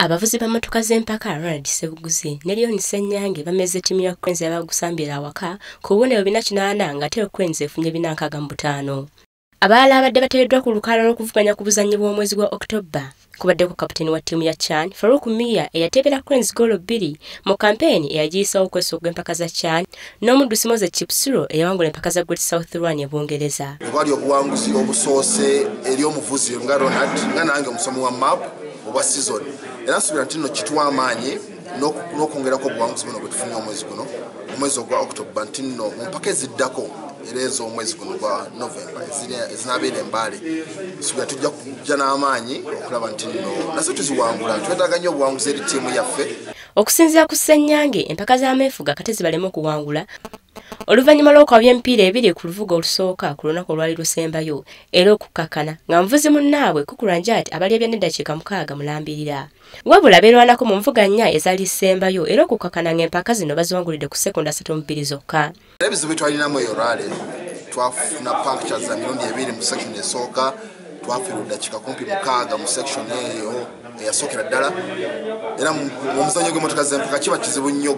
Abavuzi b'emmotoka z'empaka Ronald Ssebuguzi ne Leon Ssenyange bameze ttiimu ya Cranes abagusambira awaka ku bubonero 480 ng'ate Cranes efunye 465. Abalala abadde bateereddwa ku lukalala lw'okuvuganya ku buzannyi bw'omwezi gwa October kubaddeko kapiteeni wa ttiimu ya CHAN Farouk Mia eyateebera Cranes goolo 2 mu kampeyini eyagiyisawo okwesooga empaka za CHAN n'omuddusi Moses Kipsuro eyawangula empaka za Great South Run e Bungereza. Bwali obuwanguzi obusoose eri omuvuzi nga Ronald nga nange omusomi wa map obwa season era nsubira nti nno kitwa amaanyi n'okwongerako obuwanguzi buno bwe tufunye omwezi ogwa October nti nno mu mpaka eziddako era ez'omwezi guno gwa November ezinabeera embaale nsubira tujja kujja n'amaanyi okulaba nti nno nase tuziwangula twetaaga nnyo obuwanguzi eri ttiimu yaffe. Okusinziira ku Ssenyange empaka z'ameefuga kate zibalemu okuwangula oluvannyuma lw'okwabya emipiira ebiri ku luvuga olusooka ku lunaku olwali lusembayo era okukakkana nga muvuzi munnaabwe Kukuranjat abalyebya n'eddakiika 6 mulambirira. Wabula beerwanako mu nvuganya ezaali zisembayo era okukakkana ng'empaka zino baziwangulidde ku sekonda 32 zokka. Ebizibu twalinamu eyo Rale twafuna punctures za mirundi 2 mu section esooka twafiirwa eddakiika 6 mu section eyo eyasookera ddala era mu muzannyo gw'emmotoka z'empaka kiba kizibu nnyo.